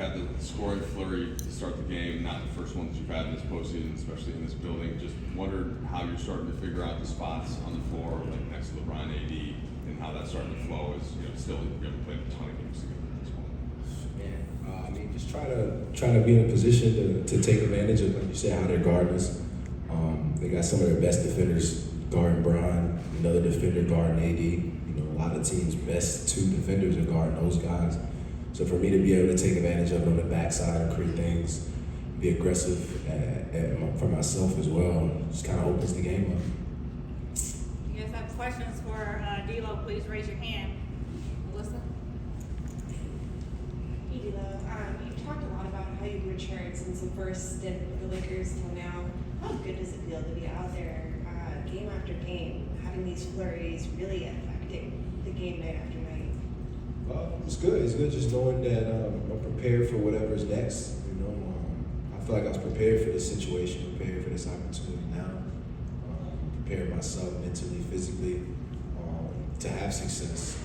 had the scoring flurry to start the game, not the first one that you've had in this postseason, especially in this building. Just wondered how you're starting to figure out the spots on the floor, like next to LeBron, AD, and how that's starting to flow. As still you haven't played a ton of games together at this point. I mean, just trying to be in a position to take advantage of, like you said, how they're guarding us. They got some of their best defenders guarding Bron, another defender guarding AD. A lot of teams' best two defenders are guarding those guys. So for me to be able to take advantage of it on the backside and create things, be aggressive for myself as well, just kind of opens the game up. You guys have questions for D'Lo, please raise your hand. Melissa? Hey D'Lo, you've talked a lot about how you've matured since the first stint with the Lakers till now. How good does it feel to be out there game after game, having these flurries really affecting the game night after night? It's good. It's good just knowing that I'm prepared for whatever's next. I feel like I was prepared for this situation, prepared for this opportunity now. Prepared myself mentally, physically to have success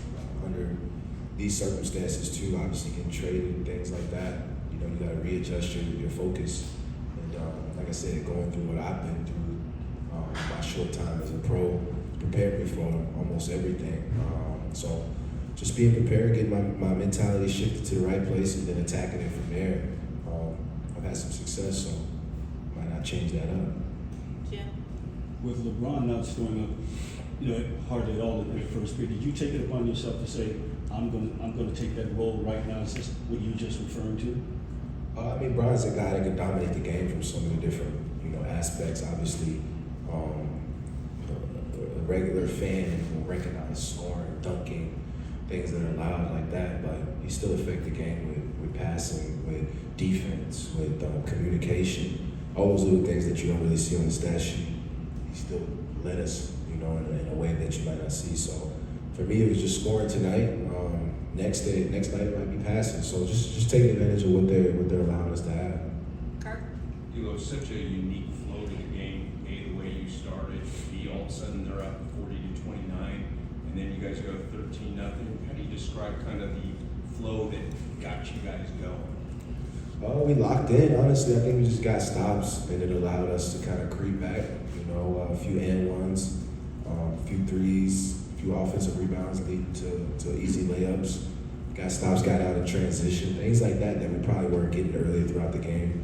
under these circumstances too. Obviously, getting traded and things like that. You got to readjust your focus. And like I said, going through what I've been through, my short time as a pro prepared me for almost everything. So just being prepared, getting my mentality shifted to the right place, and then attacking it from there. I've had some success, so might not change that up. Jim? With LeBron not showing up, hardly at all in the first period, did you take it upon yourself to say, I'm going to take that role right now? Is this what you just referring to? I mean, Bron's a guy that can dominate the game from so many different, aspects. Obviously, a regular fan will recognize scoring, dunking, things that are loud like that, but he still affect the game with passing, with defense, with communication, all those little things that you don't really see on the stat sheet. He still led us, in a way that you might not see. So for me, it was just scoring tonight. Next night it might be passing. So just taking advantage of what they're allowing us to have. Kirk? It's such a unique flow to the game. A, the way you started. B, all of a sudden they're up 40-29, and then you guys go 13-0. How do you describe kind of the flow that got you guys going? We locked in. Honestly, I think we just got stops, and it allowed us to kind of creep back. A few and-ones, a few threes, a few offensive rebounds leading to easy layups. Got stops, got out in transition, things like that we probably weren't getting earlier throughout the game.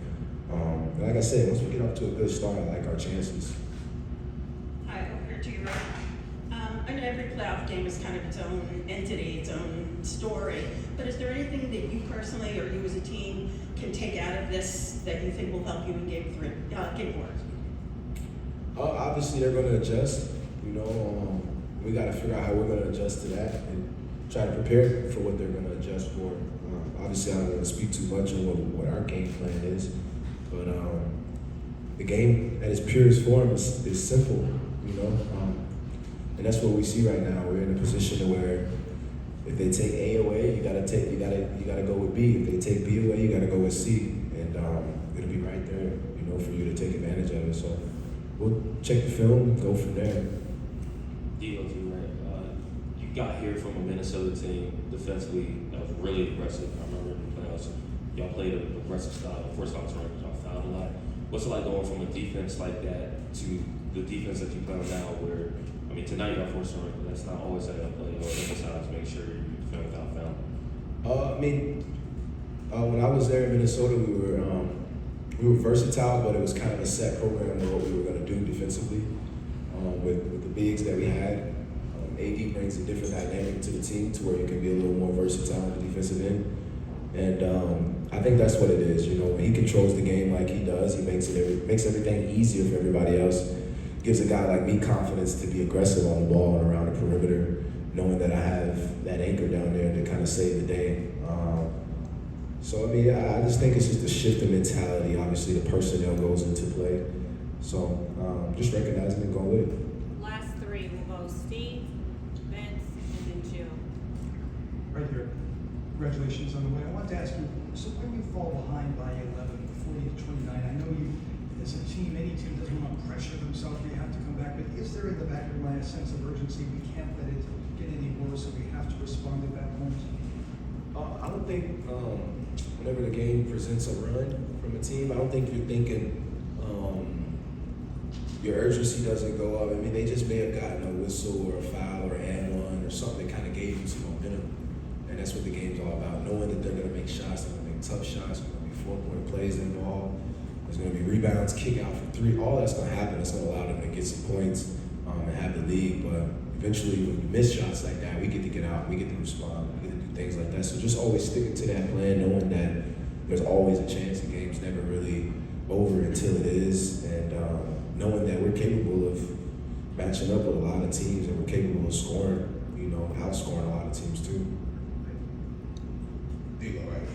Like I said, once we get off to a good start, I like our chances. Hi, over here to your right. I know every playoff game is kind of its own entity, its own story, but is there anything that you personally or you as a team can take out of this that you think will help you in game four? Obviously, they're going to adjust. We got to figure out how we're going to adjust to that and try to prepare for what they're going to adjust for. Obviously, I don't want to speak too much on what our game plan is, but the game at its purest form is simple, and that's what we see right now. We're in a position where if they take A away, you gotta go with B. If they take B away, you gotta go with C, and it'll be right there, for you to take advantage of it. So we'll check the film and go from there. D'Lo, right? You got here from a Minnesota team defensively that was really aggressive. I remember in the playoffs, y'all played an aggressive style. First off, y'all fouled a lot. What's it like going from a defense like that to the defense that you play now? Where tonight y'all forced turnovers, but that's not always how y'all play. Y'all emphasize make sure you defend without fouling. When I was there in Minnesota, we were versatile, but it was kind of a set program of what we were going to do defensively. With the bigs that we had, AD brings a different dynamic to the team to where you can be a little more versatile on the defensive end. And I think that's what it is. When he controls the game like he does, he makes everything easier for everybody else. Gives a guy like me confidence to be aggressive on the ball and around the perimeter, knowing that I have that anchor down there to kind of save the day. I just think it's just a shift in mentality. Obviously, the personnel goes into play. So just recognizing and going with it. Last three will go Steve, Vince, and then Jill. Right here. Congratulations on the win. I want to ask you, so when you fall behind by 11, 40-29, I know you, as a team, any team doesn't want to pressure themselves, they have to come back, but is there in the back of your mind a sense of urgency? We can't let it get any worse, and we have to respond at that moment? I don't think whenever the game presents a run from a team, I don't think you're thinking your urgency doesn't go up. I mean, they just may have gotten a whistle or a foul or and one or something that kind of gave you some momentum. And that's what the game's all about, knowing that they're going to make shots, they're going to make tough shots, there's going to be 4-point plays involved, there's going to be rebounds, kick out for three, all that's going to happen. It's going to allow them to get some points and have the lead. But eventually, when you miss shots like that, we get to get out, we get to respond, we get to do things like that. So just always sticking to that plan, knowing that there's always a chance. The game's never really over until it is, and knowing that we're capable of matching up with a lot of teams and we're capable of scoring, outscoring a lot of teams too. D'Lo, right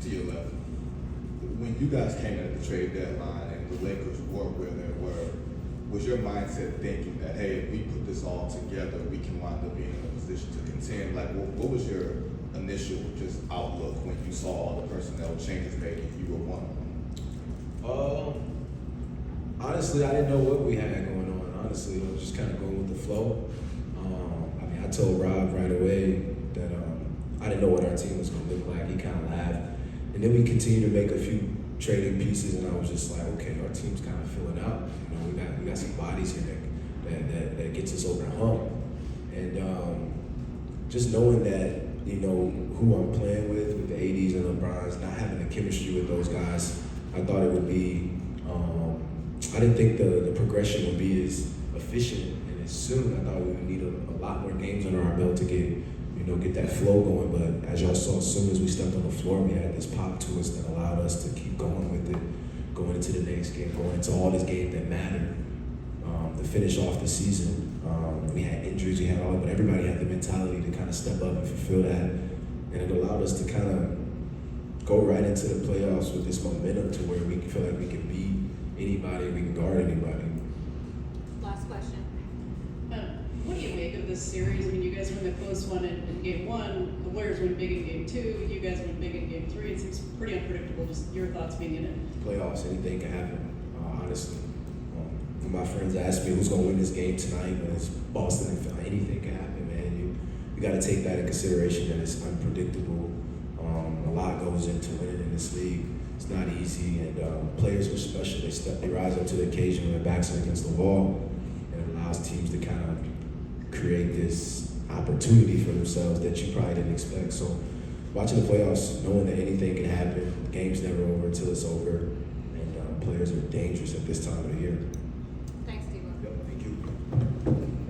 to your left. When you guys came at the trade deadline and the Lakers were where they were, was your mindset thinking that, hey, if we put this all together, we can wind up being in a position to contend? Like, what was your initial just outlook when you saw all the personnel changes made and you were one of them? Honestly, I didn't know what we had going on. Honestly, I was just kind of going with the flow. I told Rob right away that I didn't know what our team was going to look like. He kind of laughed. And then we continued to make a few trading pieces, and I was just like, okay, our team's kind of filling out. We got some bodies here that gets us over the hump. And just knowing that, who I'm playing with the ADs and LeBrons, not having the chemistry with those guys, I thought it would be, I didn't think the progression would be as efficient and as soon. I thought we would need a lot more games under our belt to get that flow going. But as y'all saw, as soon as we stepped on the floor, we had this pop to us that allowed us to keep going with it, going into the next game, going into all these games that mattered, to finish off the season. We had injuries, we had all, but everybody had the mentality to kind of step up and fulfill that. And it allowed us to kind of go right into the playoffs with this momentum to where we feel like we can beat anybody, we can guard anybody. Last question. What do you make of this series? I mean, you guys win the close one in game one, the Warriors win big in game two, you guys win big in game three. It seems pretty unpredictable, just your thoughts being in it. Playoffs, anything can happen, honestly. When my friends ask me who's going to win this game tonight, when it's Boston and Philly, anything can happen, man. You got to take that in consideration, that it's unpredictable. A lot goes into winning in this league. It's not easy, and players are special. They rise up to the occasion when their backs are against the wall, and it allows teams to kind of create this opportunity for themselves that you probably didn't expect. So watching the playoffs, knowing that anything can happen, the game's never over until it's over, and players are dangerous at this time of the year.